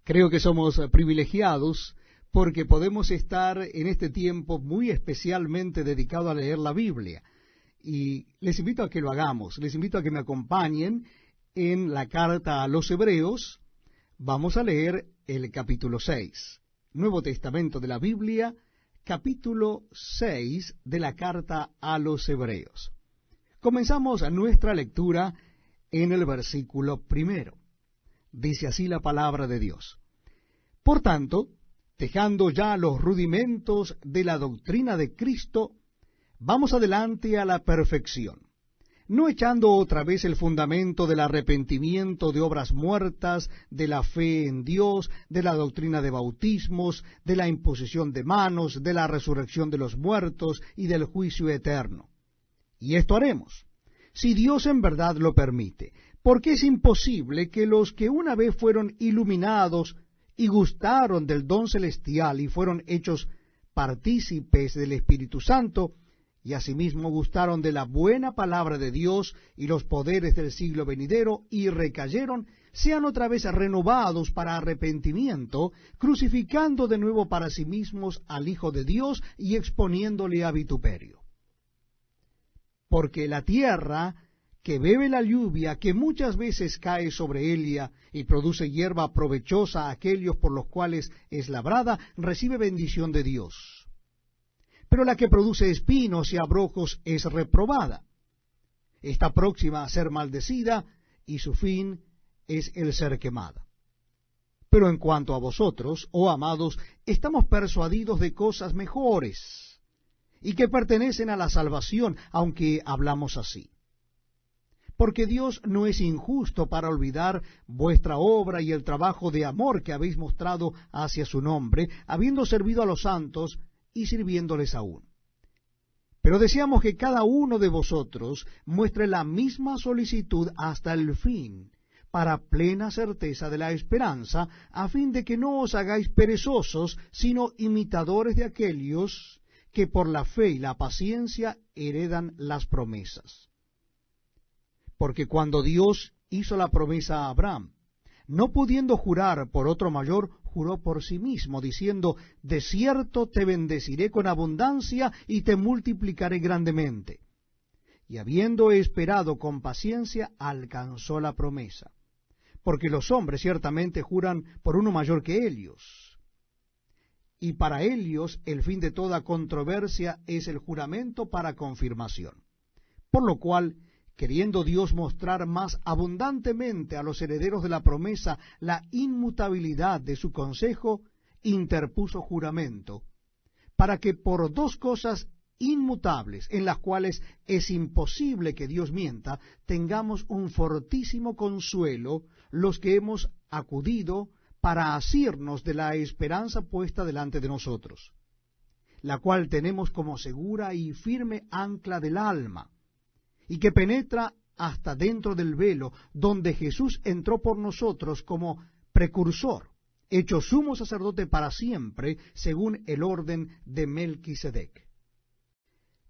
Creo que somos privilegiados porque podemos estar en este tiempo muy especialmente dedicado a leer la Biblia. Y les invito a que lo hagamos, les invito a que me acompañen en la carta a los Hebreos. Vamos a leer el capítulo 6, Nuevo Testamento de la Biblia, capítulo 6 de la carta a los Hebreos. Comenzamos nuestra lectura en el versículo 1. Dice así la palabra de Dios: Por tanto, dejando ya los rudimentos de la doctrina de Cristo, vamos adelante a la perfección, no echando otra vez el fundamento del arrepentimiento de obras muertas, de la fe en Dios, de la doctrina de bautismos, de la imposición de manos, de la resurrección de los muertos y del juicio eterno. Y esto haremos, si Dios en verdad lo permite, porque es imposible que los que una vez fueron iluminados y gustaron del don celestial y fueron hechos partícipes del Espíritu Santo, y asimismo gustaron de la buena palabra de Dios y los poderes del siglo venidero, y recayeron, sean otra vez renovados para arrepentimiento, crucificando de nuevo para sí mismos al Hijo de Dios y exponiéndole a vituperio. Porque la tierra que bebe la lluvia, que muchas veces cae sobre ella y produce hierba provechosa a aquellos por los cuales es labrada, recibe bendición de Dios. Pero la que produce espinos y abrojos es reprobada. Está próxima a ser maldecida, y su fin es el ser quemada. Pero en cuanto a vosotros, oh amados, estamos persuadidos de cosas mejores, y que pertenecen a la salvación, aunque hablamos así. Porque Dios no es injusto para olvidar vuestra obra y el trabajo de amor que habéis mostrado hacia su nombre, habiendo servido a los santos y sirviéndoles aún. Pero deseamos que cada uno de vosotros muestre la misma solicitud hasta el fin, para plena certeza de la esperanza, a fin de que no os hagáis perezosos, sino imitadores de aquellos que por la fe y la paciencia heredan las promesas. Porque cuando Dios hizo la promesa a Abraham, no pudiendo jurar por otro mayor, juró por sí mismo, diciendo: De cierto te bendeciré con abundancia y te multiplicaré grandemente. Y habiendo esperado con paciencia, alcanzó la promesa. Porque los hombres ciertamente juran por uno mayor que ellos. Y para ellos el fin de toda controversia es el juramento para confirmación. Por lo cual, queriendo Dios mostrar más abundantemente a los herederos de la promesa la inmutabilidad de su consejo, interpuso juramento, para que por dos cosas inmutables, en las cuales es imposible que Dios mienta, tengamos un fortísimo consuelo los que hemos acudido para asirnos de la esperanza puesta delante de nosotros, la cual tenemos como segura y firme ancla del alma, y que penetra hasta dentro del velo, donde Jesús entró por nosotros como precursor, hecho sumo sacerdote para siempre, según el orden de Melquisedec.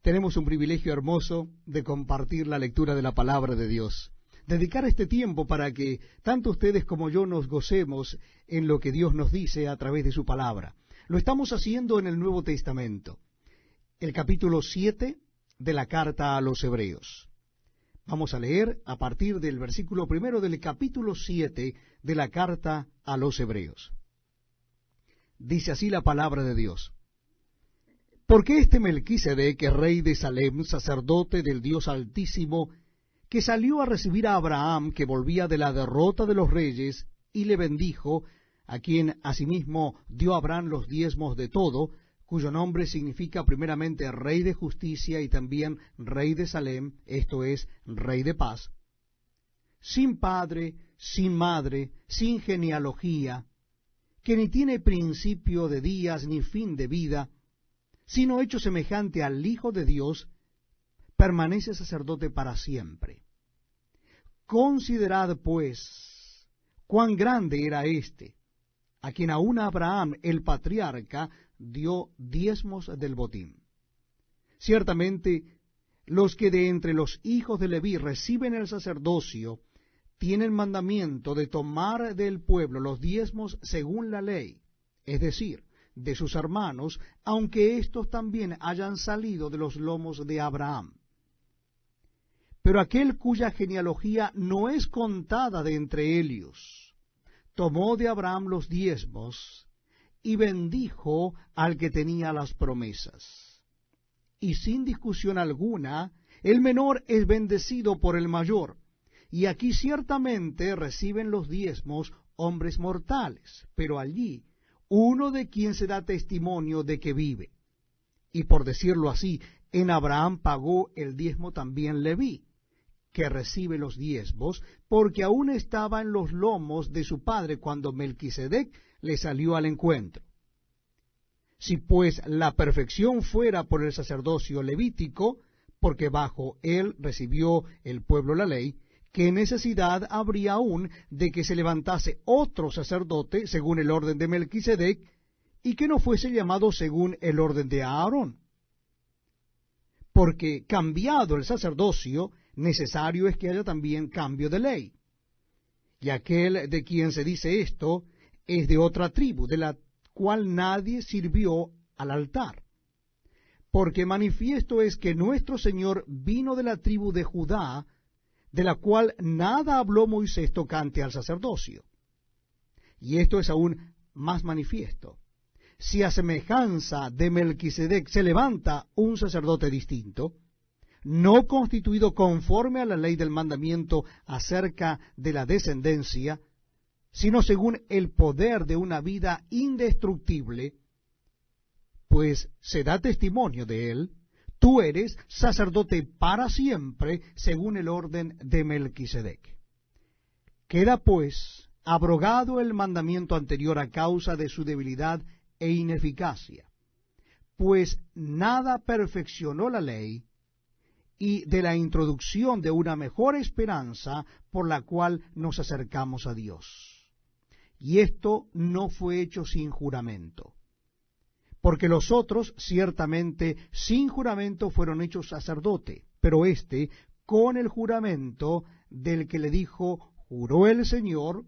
Tenemos un privilegio hermoso de compartir la lectura de la palabra de Dios, dedicar este tiempo para que tanto ustedes como yo nos gocemos en lo que Dios nos dice a través de su palabra. Lo estamos haciendo en el Nuevo Testamento, el capítulo 7 de la carta a los Hebreos. Vamos a leer a partir del versículo 1 del capítulo 7 de la carta a los Hebreos. Dice así la palabra de Dios: Porque este Melquisedec, rey de Salem, sacerdote del Dios Altísimo, que salió a recibir a Abraham, que volvía de la derrota de los reyes, y le bendijo, a quien asimismo dio Abraham los diezmos de todo, cuyo nombre significa primeramente Rey de Justicia y también Rey de Salem, esto es, Rey de Paz, sin padre, sin madre, sin genealogía, que ni tiene principio de días ni fin de vida, sino hecho semejante al Hijo de Dios, permanece sacerdote para siempre. Considerad, pues, cuán grande era éste, a quien aún Abraham, el patriarca, dio diezmos del botín. Ciertamente, los que de entre los hijos de Leví reciben el sacerdocio tienen mandamiento de tomar del pueblo los diezmos según la ley, es decir, de sus hermanos, aunque éstos también hayan salido de los lomos de Abraham. Pero aquel cuya genealogía no es contada de entre ellos, tomó de Abraham los diezmos y bendijo al que tenía las promesas. Y sin discusión alguna, el menor es bendecido por el mayor. Y aquí ciertamente reciben los diezmos hombres mortales, pero allí uno de quien se da testimonio de que vive. Y por decirlo así, en Abraham pagó el diezmo también Leví, que recibe los diezmos, porque aún estaba en los lomos de su padre cuando Melquisedec le salió al encuentro. Si pues la perfección fuera por el sacerdocio levítico, porque bajo él recibió el pueblo la ley, ¿qué necesidad habría aún de que se levantase otro sacerdote según el orden de Melquisedec, y que no fuese llamado según el orden de Aarón? Porque cambiado el sacerdocio, necesario es que haya también cambio de ley. Y aquel de quien se dice esto es de otra tribu, de la cual nadie sirvió al altar. Porque manifiesto es que nuestro Señor vino de la tribu de Judá, de la cual nada habló Moisés tocante al sacerdocio. Y esto es aún más manifiesto. Si a semejanza de Melquisedec se levanta un sacerdote distinto, no constituido conforme a la ley del mandamiento acerca de la descendencia, sino según el poder de una vida indestructible, pues se da testimonio de él, tú eres sacerdote para siempre, según el orden de Melquisedec. Queda pues abrogado el mandamiento anterior a causa de su debilidad e ineficacia, pues nada perfeccionó la ley, y de la introducción de una mejor esperanza por la cual nos acercamos a Dios. Y esto no fue hecho sin juramento, porque los otros ciertamente sin juramento fueron hechos sacerdote, pero éste con el juramento del que le dijo, juró el Señor,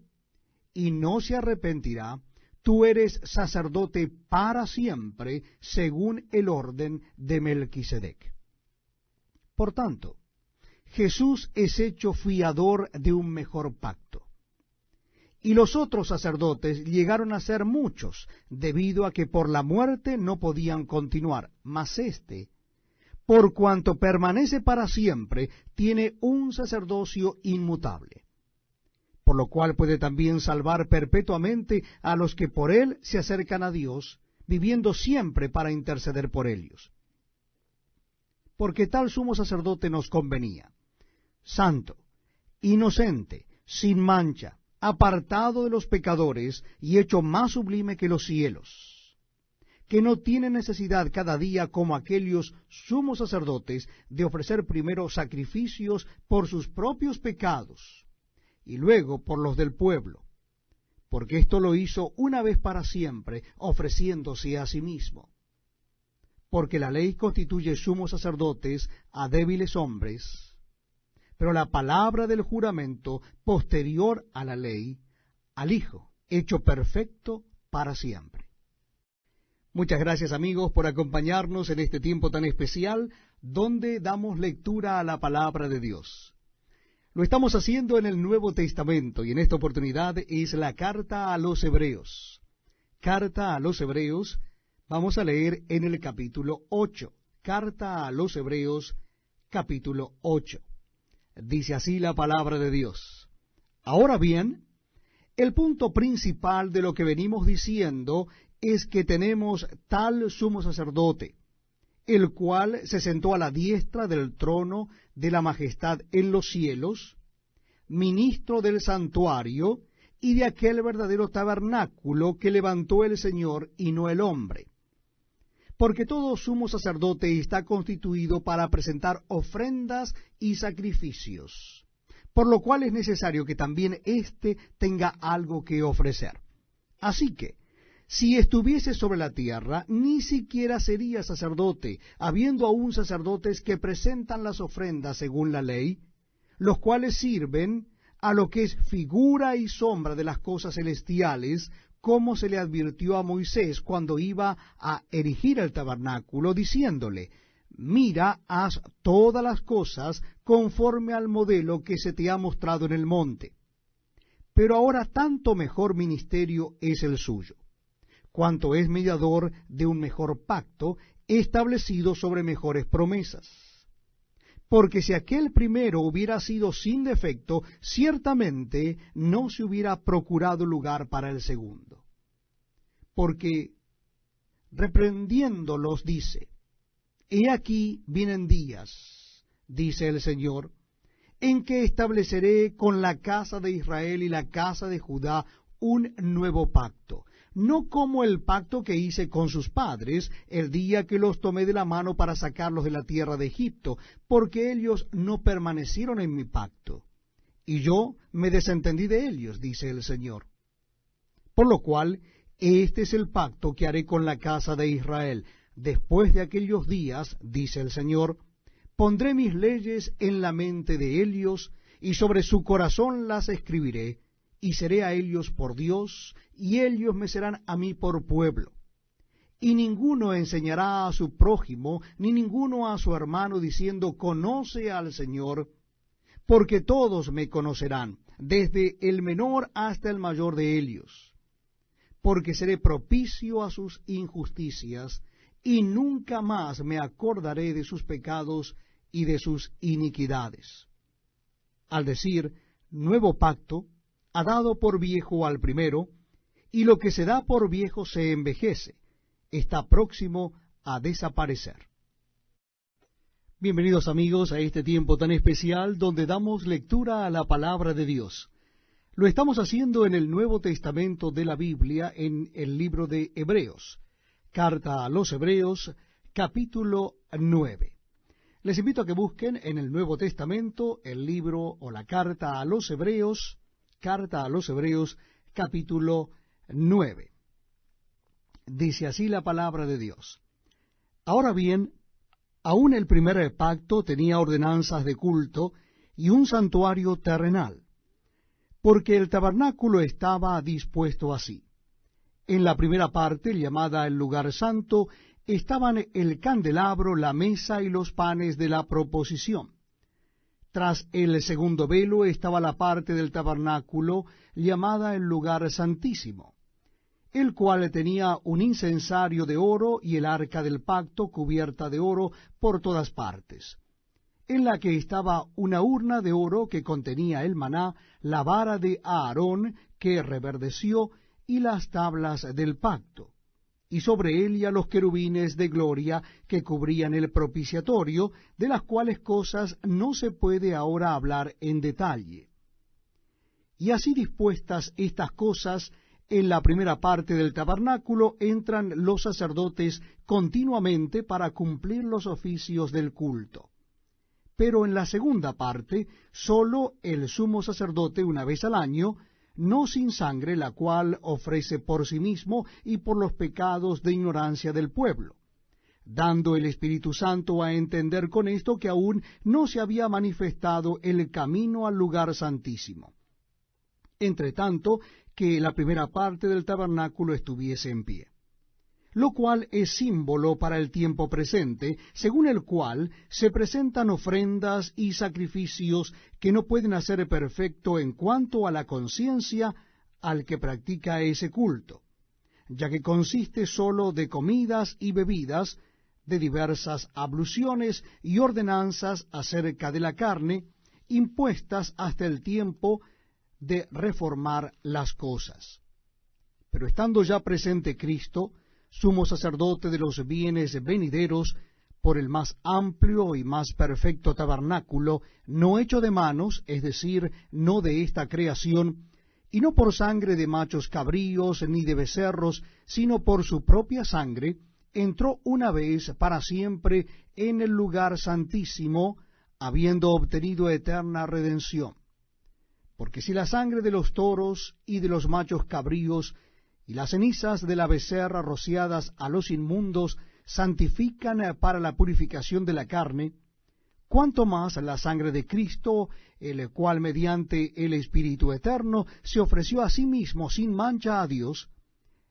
y no se arrepentirá, tú eres sacerdote para siempre, según el orden de Melquisedec. Por tanto, Jesús es hecho fiador de un mejor pacto. Y los otros sacerdotes llegaron a ser muchos, debido a que por la muerte no podían continuar, mas éste, por cuanto permanece para siempre, tiene un sacerdocio inmutable, por lo cual puede también salvar perpetuamente a los que por él se acercan a Dios, viviendo siempre para interceder por ellos. Porque tal sumo sacerdote nos convenía, santo, inocente, sin mancha, apartado de los pecadores y hecho más sublime que los cielos, que no tiene necesidad cada día como aquellos sumos sacerdotes de ofrecer primero sacrificios por sus propios pecados y luego por los del pueblo, porque esto lo hizo una vez para siempre, ofreciéndose a sí mismo. Porque la ley constituye sumos sacerdotes a débiles hombres, pero la palabra del juramento posterior a la ley, al Hijo, hecho perfecto para siempre. Muchas gracias, amigos, por acompañarnos en este tiempo tan especial, donde damos lectura a la palabra de Dios. Lo estamos haciendo en el Nuevo Testamento, y en esta oportunidad es la carta a los Hebreos. Carta a los Hebreos. Vamos a leer en el capítulo 8, carta a los Hebreos, capítulo 8. Dice así la palabra de Dios. Ahora bien, el punto principal de lo que venimos diciendo es que tenemos tal sumo sacerdote, el cual se sentó a la diestra del trono de la majestad en los cielos, ministro del santuario y de aquel verdadero tabernáculo que levantó el Señor y no el hombre. Porque todo sumo sacerdote está constituido para presentar ofrendas y sacrificios, por lo cual es necesario que también éste tenga algo que ofrecer. Así que, si estuviese sobre la tierra, ni siquiera sería sacerdote, habiendo aún sacerdotes que presentan las ofrendas según la ley, los cuales sirven a lo que es figura y sombra de las cosas celestiales, como se le advirtió a Moisés cuando iba a erigir el tabernáculo, diciéndole: mira, haz todas las cosas conforme al modelo que se te ha mostrado en el monte. Pero ahora tanto mejor ministerio es el suyo, cuanto es mediador de un mejor pacto, establecido sobre mejores promesas. Porque si aquel primero hubiera sido sin defecto, ciertamente no se hubiera procurado lugar para el segundo. Porque reprendiéndolos dice: he aquí vienen días, dice el Señor, en que estableceré con la casa de Israel y la casa de Judá un nuevo pacto, no como el pacto que hice con sus padres el día que los tomé de la mano para sacarlos de la tierra de Egipto, porque ellos no permanecieron en mi pacto, y yo me desentendí de ellos, dice el Señor. Por lo cual, este es el pacto que haré con la casa de Israel. Después de aquellos días, dice el Señor, pondré mis leyes en la mente de ellos, y sobre su corazón las escribiré, y seré a ellos por Dios, y ellos me serán a mí por pueblo. Y ninguno enseñará a su prójimo, ni ninguno a su hermano, diciendo: conoce al Señor, porque todos me conocerán, desde el menor hasta el mayor de ellos. Porque seré propicio a sus injusticias, y nunca más me acordaré de sus pecados y de sus iniquidades. Al decir nuevo pacto, ha dado por viejo al primero, y lo que se da por viejo se envejece, está próximo a desaparecer. Bienvenidos amigos a este tiempo tan especial donde damos lectura a la palabra de Dios. Lo estamos haciendo en el Nuevo Testamento de la Biblia, en el libro de Hebreos, carta a los Hebreos, capítulo 9. Les invito a que busquen en el Nuevo Testamento el libro o la carta a los Hebreos, capítulo 9. Dice así la palabra de Dios: ahora bien, aún el primer pacto tenía ordenanzas de culto y un santuario terrenal, porque el tabernáculo estaba dispuesto así. En la primera parte, llamada el lugar santo, estaban el candelabro, la mesa y los panes de la proposición. Tras el segundo velo estaba la parte del tabernáculo llamada el lugar santísimo, el cual tenía un incensario de oro y el arca del pacto cubierta de oro por todas partes, en la que estaba una urna de oro que contenía el maná, la vara de Aarón que reverdeció y las tablas del pacto, y sobre ella los querubines de gloria que cubrían el propiciatorio, de las cuales cosas no se puede ahora hablar en detalle. Y así dispuestas estas cosas, en la primera parte del tabernáculo entran los sacerdotes continuamente para cumplir los oficios del culto. Pero en la segunda parte, sólo el sumo sacerdote una vez al año, no sin sangre, la cual ofrece por sí mismo y por los pecados de ignorancia del pueblo, dando el Espíritu Santo a entender con esto que aún no se había manifestado el camino al lugar santísimo, entre tanto que la primera parte del tabernáculo estuviese en pie, lo cual es símbolo para el tiempo presente, según el cual se presentan ofrendas y sacrificios que no pueden hacer perfecto en cuanto a la conciencia al que practica ese culto, ya que consiste sólo de comidas y bebidas, de diversas abluciones y ordenanzas acerca de la carne, impuestas hasta el tiempo de reformar las cosas. Pero estando ya presente Cristo, sumo sacerdote de los bienes venideros, por el más amplio y más perfecto tabernáculo, no hecho de manos, es decir, no de esta creación, y no por sangre de machos cabríos ni de becerros, sino por su propia sangre, entró una vez para siempre en el lugar santísimo, habiendo obtenido eterna redención. Porque si la sangre de los toros y de los machos cabríos y las cenizas de la becerra rociadas a los inmundos santifican para la purificación de la carne, cuánto más la sangre de Cristo, el cual mediante el Espíritu Eterno se ofreció a sí mismo sin mancha a Dios,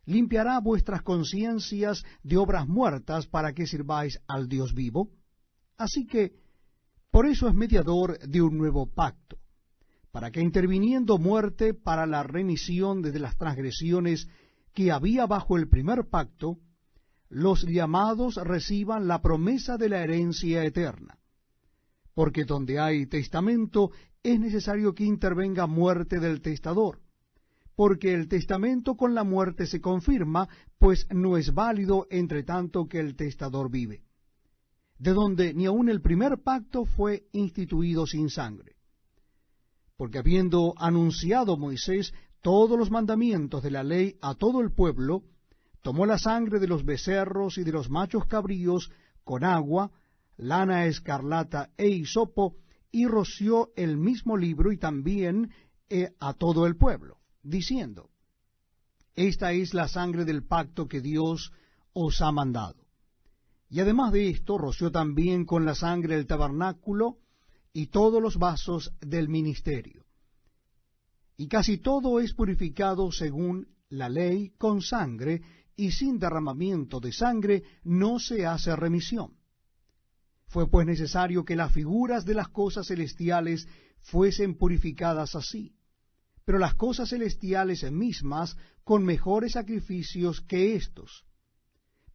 limpiará vuestras conciencias de obras muertas para que sirváis al Dios vivo. Así que, por eso es mediador de un nuevo pacto, para que interviniendo muerte para la remisión de las transgresiones que había bajo el primer pacto, los llamados reciban la promesa de la herencia eterna. Porque donde hay testamento es necesario que intervenga muerte del testador, porque el testamento con la muerte se confirma, pues no es válido entre tanto que el testador vive, de donde ni aun el primer pacto fue instituido sin sangre. Porque habiendo anunciado Moisés todos los mandamientos de la ley a todo el pueblo, tomó la sangre de los becerros y de los machos cabríos con agua, lana escarlata e hisopo, y roció el mismo libro y también a todo el pueblo, diciendo: Esta es la sangre del pacto que Dios os ha mandado. Y además de esto, roció también con la sangre el tabernáculo y todos los vasos del ministerio. Y casi todo es purificado según la ley con sangre, y sin derramamiento de sangre no se hace remisión. Fue pues necesario que las figuras de las cosas celestiales fuesen purificadas así, pero las cosas celestiales mismas con mejores sacrificios que éstos.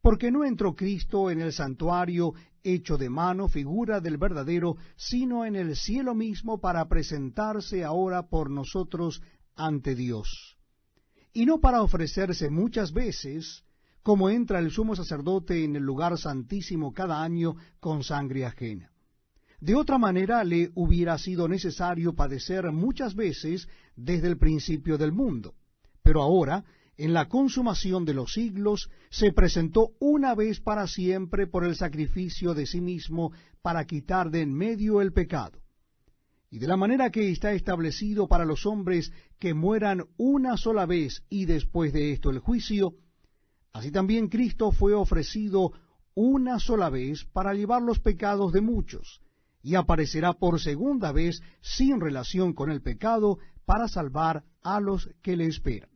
Porque no entró Cristo en el santuario hecho de mano, figura del verdadero, sino en el cielo mismo para presentarse ahora por nosotros ante Dios. Y no para ofrecerse muchas veces, como entra el sumo sacerdote en el lugar santísimo cada año con sangre ajena. De otra manera le hubiera sido necesario padecer muchas veces desde el principio del mundo. Pero ahora, en la consumación de los siglos, se presentó una vez para siempre por el sacrificio de sí mismo para quitar de en medio el pecado. Y de la manera que está establecido para los hombres que mueran una sola vez y después de esto el juicio, así también Cristo fue ofrecido una sola vez para llevar los pecados de muchos, y aparecerá por segunda vez sin relación con el pecado para salvar a los que le esperan.